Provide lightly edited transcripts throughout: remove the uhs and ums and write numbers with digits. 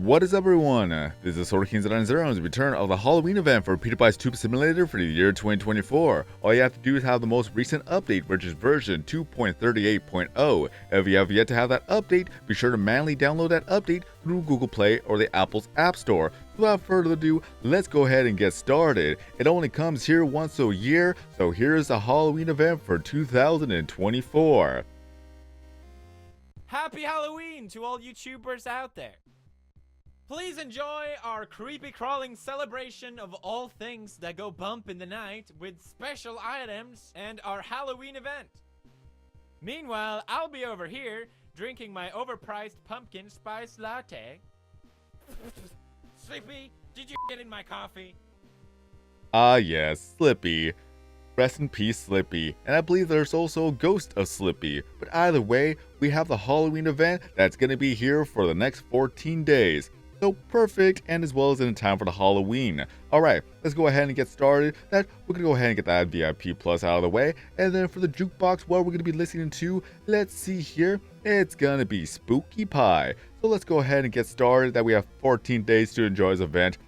What is up, everyone? This is Sword Kings and Zero's return of the Halloween event for Pewdiepie's Tube Simulator for the year 2024. All you have to do is have the most recent update, which is version 2.38.0. If you have yet to have that update, be sure to manually download that update through Google Play or the Apple's App Store. So without further ado, let's go ahead and get started. It only comes here once a year, so here's the Halloween event for 2024. Happy Halloween to all YouTubers out there. Please enjoy our creepy crawling celebration of all things that go bump in the night with special items and our Halloween event. Meanwhile, I'll be over here drinking my overpriced pumpkin spice latte. Sleepy, did you get in my coffee? Ah yes, Slippy. Rest in peace, Slippy. And I believe there's also a ghost of Slippy. But either way, we have the Halloween event that's going to be here for the next 14 days. So perfect, and as well as in time for the Halloween. Alright, let's go ahead and get started. We're going to go ahead and get that VIP Plus out of the way. And then for the jukebox, what we're going to be listening to, let's see here. It's going to be Pewdiepie. So let's go ahead and get started. We have 14 days to enjoy this event.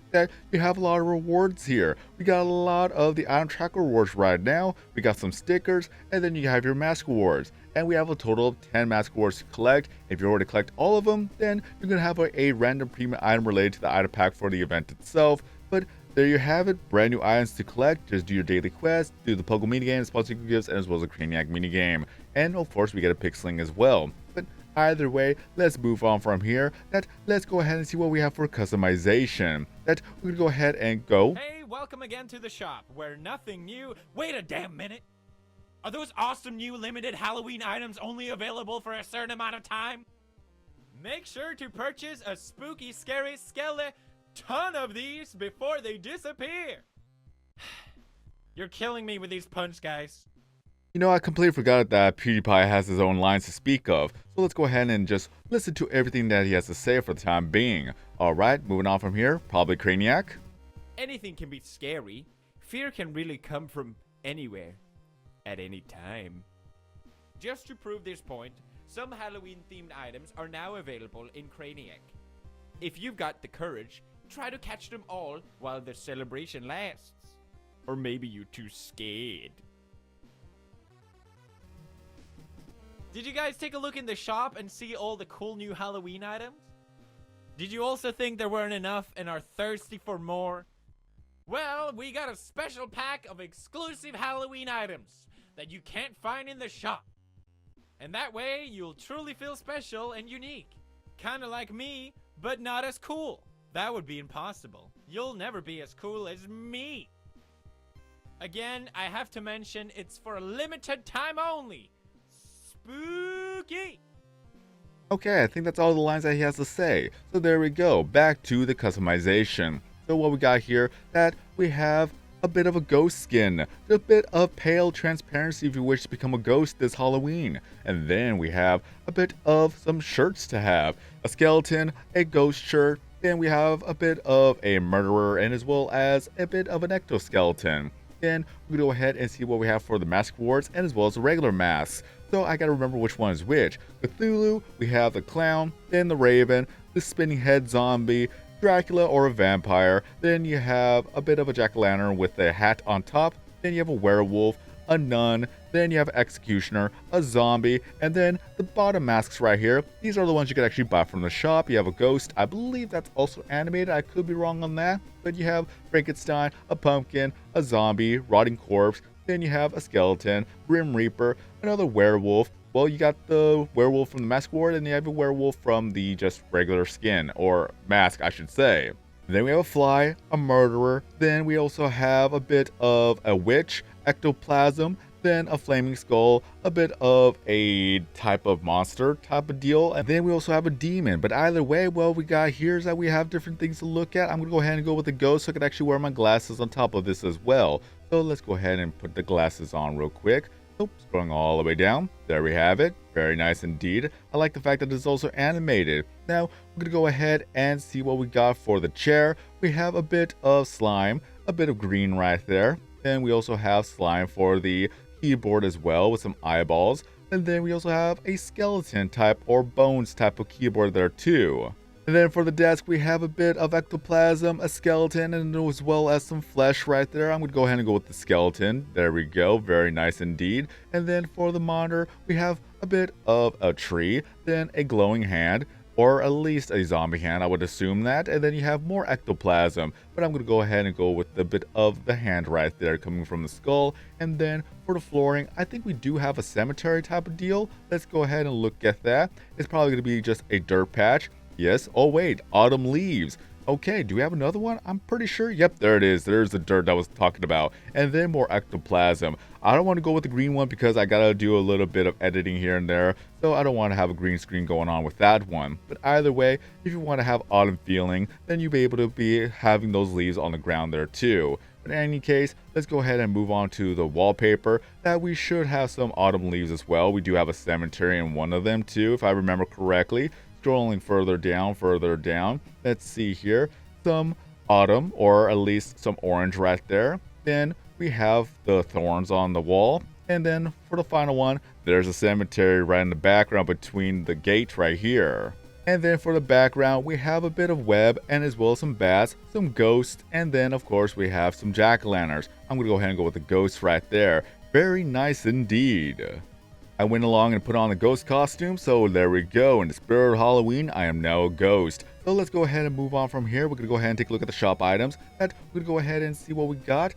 You have a lot of rewards here. We got a lot of the item tracker rewards right now. We got some stickers, and then you have your mask awards. And we have a total of 10 mask awards to collect. If you already collect all of them, then you're going to have a random premium item related to the item pack for the event itself. But there you have it, brand new items to collect. Just do your daily quest, do the Pogo minigame, sponsor gifts, and as well as a Craniac minigame. And of course, we get a pixeling as well. But either way, let's move on from here. Let's go ahead and see what we have for customization. We're going to go ahead and go. Hey, welcome again to the shop where nothing new. Wait a damn minute. Are those awesome new limited Halloween items only available for a certain amount of time? Make sure to purchase a spooky, scary skeleton of these before they disappear. You're killing me with these puns, guys. You know, I completely forgot that Pewdiepie has his own lines to speak of, so let's go ahead and just listen to everything that he has to say for the time being. Alright, moving on from here, probably Craniac. Anything can be scary. Fear can really come from anywhere, at any time. Just to prove this point, some Halloween-themed items are now available in Craniac. If you've got the courage, try to catch them all while the celebration lasts. Or maybe you're too scared. Did you guys take a look in the shop and see all the cool new Halloween items? Did you also think there weren't enough and are thirsty for more? Well, we got a special pack of exclusive Halloween items that you can't find in the shop. And that way, you'll truly feel special and unique. Kinda like me, but not as cool. That would be impossible. You'll never be as cool as me. Again, I have to mention it's for a limited time only. Spooky! Okay, I think that's all the lines that he has to say. So there we go, back to the customization. So what we got here, we have a bit of a ghost skin, a bit of pale transparency if you wish to become a ghost this Halloween. And then we have a bit of some shirts to have. A skeleton, a ghost shirt, then we have a bit of a murderer, and as well as a bit of an ectoskeleton. Then we go ahead and see what we have for the mask awards and as well as the regular masks. So I gotta remember which one is which. Cthulhu, we have the clown, then the raven, the spinning head zombie, Dracula or a vampire, then you have a bit of a jack-o'-lantern with a hat on top, then you have a werewolf, a nun, then you have an executioner, a zombie, and then the bottom masks right here. These are the ones you can actually buy from the shop. You have a ghost, I believe that's also animated, I could be wrong on that, but you have Frankenstein, a pumpkin, a zombie, rotting corpse, then you have a skeleton, Grim Reaper, another werewolf. Well, you got the werewolf from the mask award, and you have a werewolf from the just regular skin, or mask, I should say. Then we have a fly, a murderer, then we also have a bit of a witch, ectoplasm, then a flaming skull, a bit of a type of monster type of deal, and then we also have a demon. But either way, well, we got here is that we have different things to look at. I'm going to go ahead and go with the ghost so I can actually wear my glasses on top of this as well. So let's go ahead and put the glasses on real quick. Oops, going all the way down. There we have it. Very nice indeed. I like the fact that it's also animated. Now, we're going to go ahead and see what we got for the chair. We have a bit of slime, a bit of green right there. Then we also have slime for the keyboard as well with some eyeballs. And then we also have a skeleton type or bones type of keyboard there too. And then for the desk, we have a bit of ectoplasm, a skeleton, and as well as some flesh right there. I'm going to go ahead and go with the skeleton. There we go. Very nice indeed. And then for the monitor, we have a bit of a tree, then a glowing hand, or at least a zombie hand, I would assume that. And then you have more ectoplasm. But I'm going to go ahead and go with the bit of the hand right there coming from the skull. And then for the flooring, I think we do have a cemetery type of deal. Let's go ahead and look at that. It's probably going to be just a dirt patch. Yes. Oh, wait. Autumn leaves. Okay. Do we have another one? I'm pretty sure. Yep. There it is. There's the dirt I was talking about. And then more ectoplasm. I don't want to go with the green one because I got to do a little bit of editing here and there. So I don't want to have a green screen going on with that one. But either way, if you want to have autumn feeling, then you'll be able to be having those leaves on the ground there too. But in any case, let's go ahead and move on to the wallpaper that we should have some autumn leaves as well. We do have a cemetery in one of them too, if I remember correctly. Scrolling further down, let's see here, some autumn, or at least some orange right there. Then we have the thorns on the wall, and then for the final one, there's a cemetery right in the background between the gate right here. And then for the background, we have a bit of web, and as well as some bats, some ghosts, and then of course we have some jack-o'-lanterns. I'm gonna go ahead and go with the ghosts right there. Very nice indeed. I went along and put on the ghost costume, so there we go. In the spirit of Halloween, I am now a ghost. So let's go ahead and move on from here. We're going to go ahead and take a look at the shop items. We're going to go ahead and see what we got.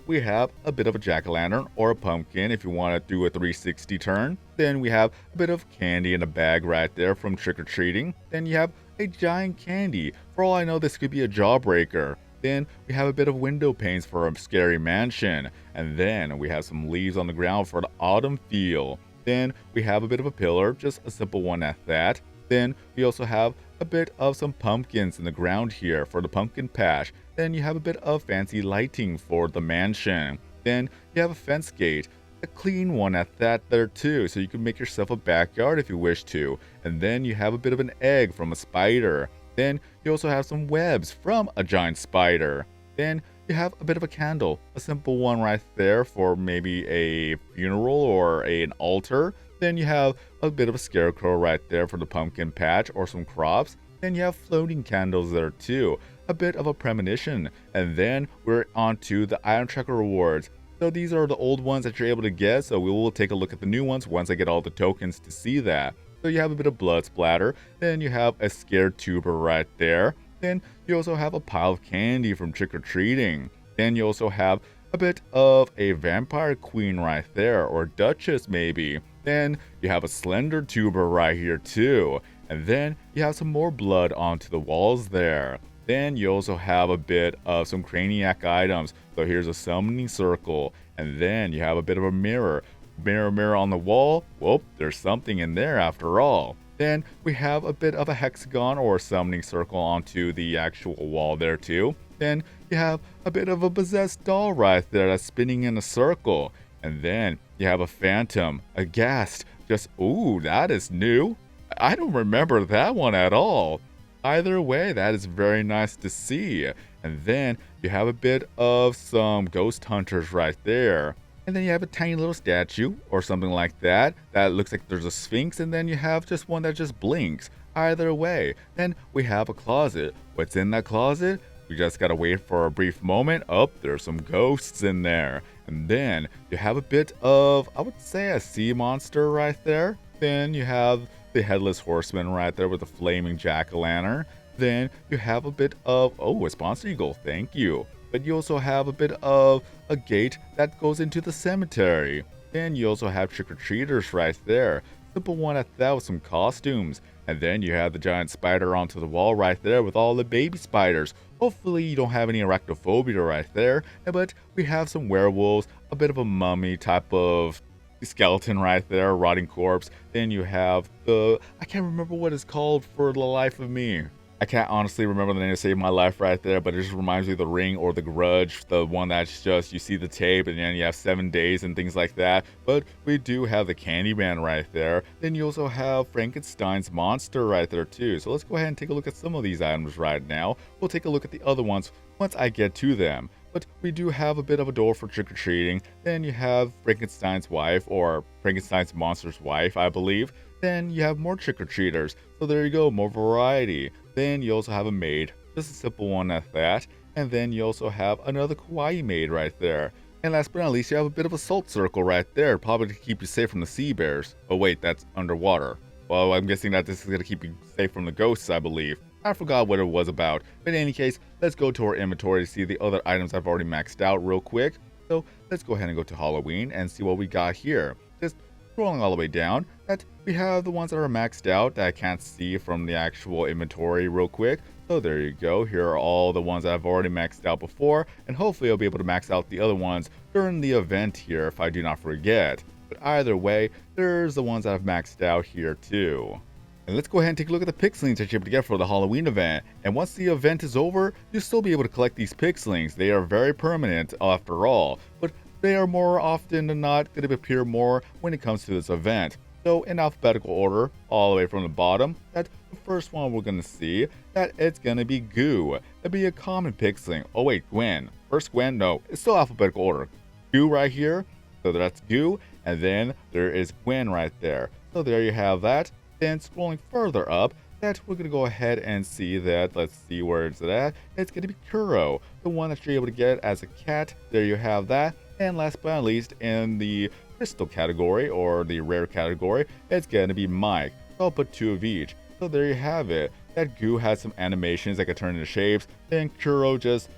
We have a bit of a jack-o'-lantern or a pumpkin if you want to do a 360 turn. Then we have a bit of candy in a bag right there from trick-or-treating. Then you have a giant candy. For all I know, this could be a jawbreaker. Then we have a bit of window panes for a scary mansion. And then we have some leaves on the ground for the autumn feel. Then we have a bit of a pillar, just a simple one at that. Then we also have a bit of some pumpkins in the ground here for the pumpkin patch. Then you have a bit of fancy lighting for the mansion. Then you have a fence gate, a clean one at that there too, so you can make yourself a backyard if you wish to. And then you have a bit of an egg from a spider. Then you also have some webs from a giant spider. Then you have a bit of a candle, a simple one right there for maybe a funeral or an altar. Then you have a bit of a scarecrow right there for the pumpkin patch or some crops. Then you have floating candles there too, a bit of a premonition. And then we're on to the item tracker rewards. So these are the old ones that you're able to get, so we will take a look at the new ones once I get all the tokens to see that. So you have a bit of blood splatter, then you have a scared tuber right there. Then you also have a pile of candy from trick-or-treating. Then you also have a bit of a vampire queen right there, or duchess maybe. Then you have a slender tuber right here too. And then you have some more blood onto the walls there. Then you also have a bit of some craniac items. So here's a summoning circle. And then you have a bit of a mirror. Mirror on the wall. Whoop, there's something in there after all. Then we have a bit of a hexagon or a summoning circle onto the actual wall there too. Then you have a bit of a possessed doll right there that's spinning in a circle. And then you have a phantom, a ghast. Just, ooh, that is new. I don't remember that one at all. Either way, that is very nice to see. And then you have a bit of some ghost hunters right there. And then you have a tiny little statue or something like that. That looks like there's a sphinx, and then you have just one that just blinks. Either way, then we have a closet. What's in that closet? We just gotta wait for a brief moment. Oh, there's some ghosts in there. And then you have a bit of, I would say, a sea monster right there. Then you have the headless horseman right there with a flaming jack-o'-lantern. Then you have a bit of, oh, a sponsor eagle, thank you. But you also have a bit of a gate that goes into the cemetery. Then you also have trick-or-treaters right there. Simple one at that with some costumes. And then you have the giant spider onto the wall right there with all the baby spiders. Hopefully you don't have any arachnophobia right there. But we have some werewolves, a bit of a mummy type of skeleton right there, a rotting corpse. Then you have the, I can't remember what it's called for the life of me. I can't honestly remember the name to save my life right there, but it just reminds me of The Ring or The Grudge, the one that's just, you see the tape and then you have 7 days and things like that. But we do have the Candyman right there. Then you also have Frankenstein's monster right there too. So let's go ahead and take a look at some of these items right now. We'll take a look at the other ones once I get to them. But we do have a bit of a door for trick-or-treating. Then you have Frankenstein's wife, or Frankenstein's monster's wife, I believe. Then you have more trick-or-treaters. So there you go, more variety. Then you also have a maid, just a simple one at that. And then you also have another kawaii maid right there. And last but not least, you have a bit of a salt circle right there, probably to keep you safe from the sea bears. Oh wait, that's underwater. Well, I'm guessing that this is going to keep you safe from the ghosts, I believe. I forgot what it was about. But in any case, let's go to our inventory to see the other items I've already maxed out real quick. So let's go ahead and go to Halloween and see what we got here. Just scrolling all the way down, that we have the ones that are maxed out that I can't see from the actual inventory real quick. So there you go, here are all the ones that I've already maxed out before, and hopefully I'll be able to max out the other ones during the event here if I do not forget. But either way, there's the ones that I've maxed out here too. And let's go ahead and take a look at the pixelings that you're able to get for the Halloween event. And once the event is over, you'll still be able to collect these pixelings. They are very permanent after all, but they are more often than not going to appear more when it comes to this event. So in alphabetical order, all the way from the bottom, that the first one we're going to see, that it's going to be Goo. It'll be a common pixeling. Oh wait, Gwen. First Gwen? No, it's still alphabetical order. Goo right here, so that's Goo, and then there is Gwen right there. So there you have that. Then scrolling further up, that we're going to go ahead and see that, let's see where it's at. It's going to be Kuro, the one that you're able to get as a cat. There you have that. And last but not least, in the crystal category or the rare category, it's going to be Mike. So I'll put 2 of each. So there you have it. That Goo has some animations that can turn into shapes. Then Kuro just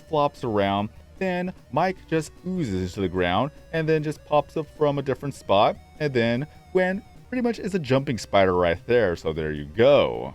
flops around. Then Mike just oozes to the ground and then just pops up from a different spot. And then Gwen pretty much is a jumping spider right there. So there you go.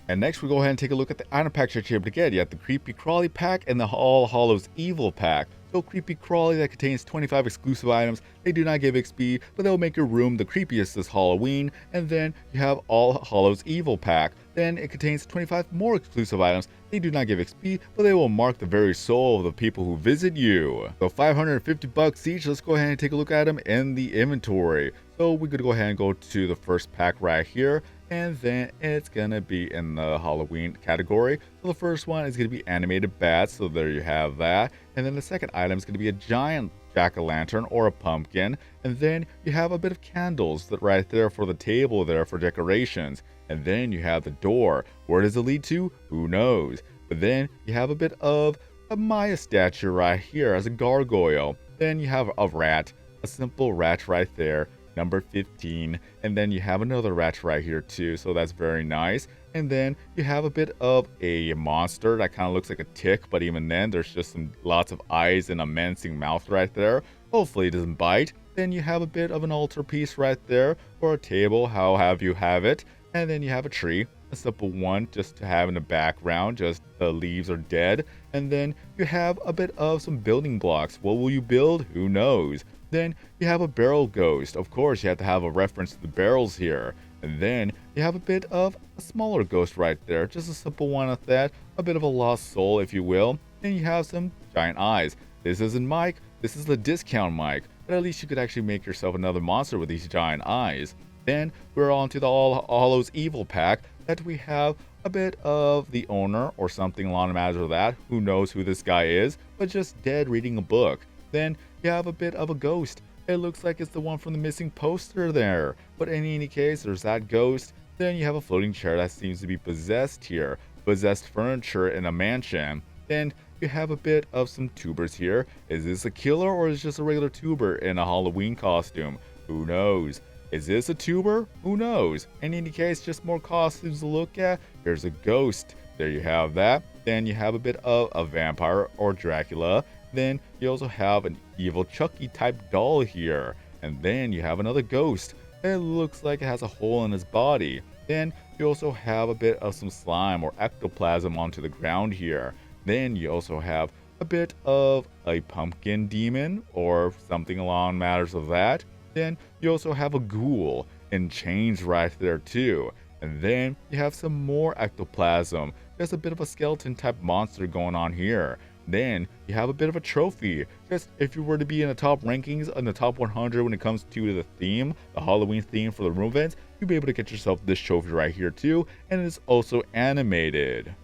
And next we go ahead and take a look at the item packs that you're able to get. You have the Creepy Crawly pack and the All Hallows Evil pack. So Creepy Crawly, that contains 25 exclusive items. They do not give XP, but they'll make your room the creepiest this Halloween. And then you have All Hallows Evil pack. Then it contains 25 more exclusive items. They do not give XP, but they will mark the very soul of the people who visit you. So $550 each. Let's go ahead and take a look at them in the inventory. So we're gonna go ahead and go to the first pack right here. And then it's gonna be in the Halloween category. So the first one is gonna be animated bats, so there you have that. And then the second item is gonna be a giant jack-o'-lantern or a pumpkin. And then you have a bit of candles that right there for the table there for decorations. And then you have the door. Where does it lead to? Who knows? But then you have a bit of a Maya statue right here as a gargoyle. Then you have a rat, a simple rat right there. Number 15, and then you have another rat right here too, so that's very nice. And then you have a bit of a monster that kind of looks like a tick, but even then there's just lots of eyes and a menacing mouth right there. Hopefully it doesn't bite. Then you have a bit of an altar piece right there, or a table, how have you have it. And then you have a tree, a simple one just to have in the background, just the leaves are dead. And then you have a bit of some building blocks. What will you build? Who knows? Then you have a barrel ghost. Of course, you have to have a reference to the barrels here. And then you have a bit of a smaller ghost right there. Just a simple one at that. A bit of a lost soul, if you will. Then you have some giant eyes. This isn't Mike. This is the discount Mike. But at least you could actually make yourself another monster with these giant eyes. Then we're on to the All Hallows Evil pack. That we have a bit of the owner or something along the matter of that. Who knows who this guy is. But just dead reading a book. Then you have a bit of a ghost. It looks like it's the one from the missing poster there. But in any case, there's that ghost. Then you have a floating chair that seems to be possessed here. Possessed furniture in a mansion. Then you have a bit of some tubers here. Is this a killer or is it just a regular tuber in a Halloween costume? Who knows? Is this a tuber? Who knows? In any case, just more costumes to look at. Here's a ghost. There you have that. Then you have a bit of a vampire or Dracula. Then you also have an evil Chucky type doll here. And then you have another ghost. It looks like it has a hole in his body. Then you also have a bit of some slime or ectoplasm onto the ground here. Then you also have a bit of a pumpkin demon or something along matters of that. Then you also have a ghoul in chains right there too. And then you have some more ectoplasm. There's a bit of a skeleton type monster going on here. Then you have a bit of a trophy. Just if you were to be in the top rankings, in the top 100 when it comes to the theme, the Halloween theme for the room events, you'll be able to get yourself this trophy right here too. And it's also animated.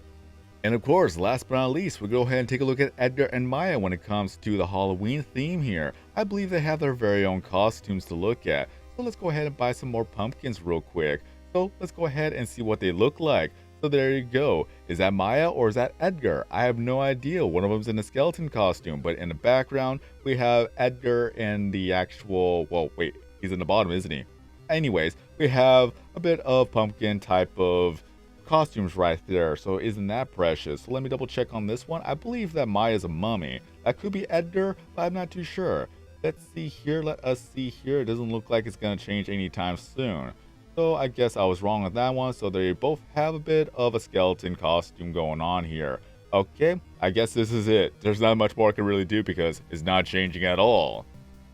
And of course, last but not least, we'll go ahead and take a look at Edgar and Maya when it comes to the Halloween theme here. I believe they have their very own costumes to look at. So let's go ahead and buy some more pumpkins real quick. So let's go ahead and see what they look like. So there you go. Is that Maya or is that Edgar? I have no idea. One of them's in a skeleton costume, but in the background, we have Edgar in the actual, well, wait, he's in the bottom, isn't he? Anyways, we have a bit of pumpkin type of costumes right there, so isn't that precious? So let me double check on this one. I believe that Maya's a mummy. That could be Edgar, but I'm not too sure. Let's see here. Let us see here. It doesn't look like it's going to change anytime soon. So I guess I was wrong on that one. So they both have a bit of a skeleton costume going on here. Okay, I guess this is it. There's not much more I can really do because it's not changing at all.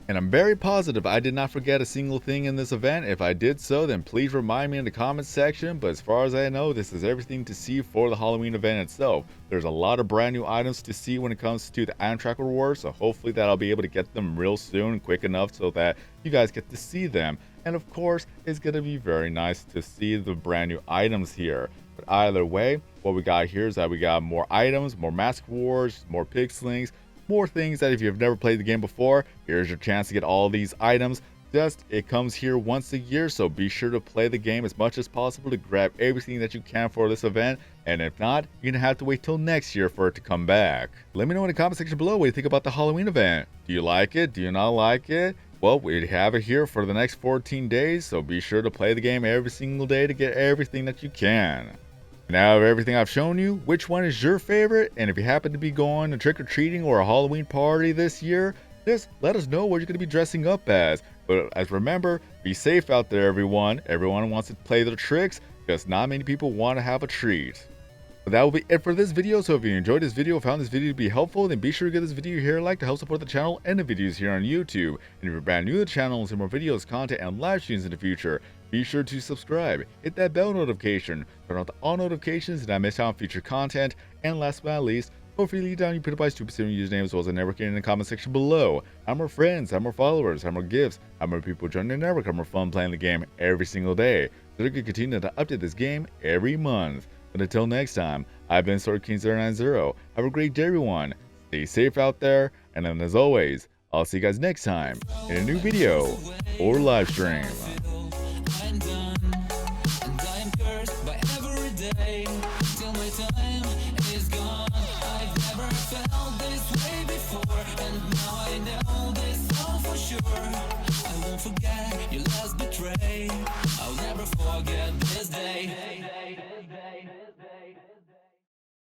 And I'm very positive I did not forget a single thing in this event. If I did so, then please remind me in the comments section. But as far as I know, this is everything to see for the Halloween event itself. There's a lot of brand new items to see when it comes to the item tracker rewards. So hopefully that I'll be able to get them real soon, quick enough so that you guys get to see them. And of course, it's going to be very nice to see the brand new items here. But either way, what we got here is that we got more items, more mask rewards, more pig slings, more things that if you've never played the game before, here's your chance to get all these items. Just, it comes here once a year, so be sure to play the game as much as possible to grab everything that you can for this event. And if not, you're gonna have to wait till next year for it to come back. Let me know in the comment section below what you think about the Halloween event. Do you like it? Do you not like it? Well, we have it here for the next 14 days, so be sure to play the game every single day to get everything that you can. Now everything I've shown you, which one is your favorite? And if you happen to be going to trick-or-treating or a Halloween party this year, just let us know what you're going to be dressing up as. But as remember, be safe out there, everyone. Everyone wants to play their tricks, because not many people want to have a treat. But that will be it for this video, so if you enjoyed this video or found this video to be helpful, then be sure to give this video here a like to help support the channel and the videos here on YouTube. And if you're brand new to the channel and see more videos, content, and live streams in the future, be sure to subscribe, hit that bell notification, turn on all notifications so that I miss out on future content, and last but not least, feel free to leave down your PewDiePie stupid username as well as a network in the comment section below. Have more friends, have more followers, have more gifts, have more people joining the network, have more fun playing the game every single day, so they can continue to update this game every month. But until next time, I've been SwordKing090. Have a great day, everyone. Stay safe out there, and then as always, I'll see you guys next time in a new video or live stream. I'm done, and I am cursed by every day till my time is gone. I've never felt this way before, and now I know this all for sure. I won't forget your last betray. I'll never forget this day.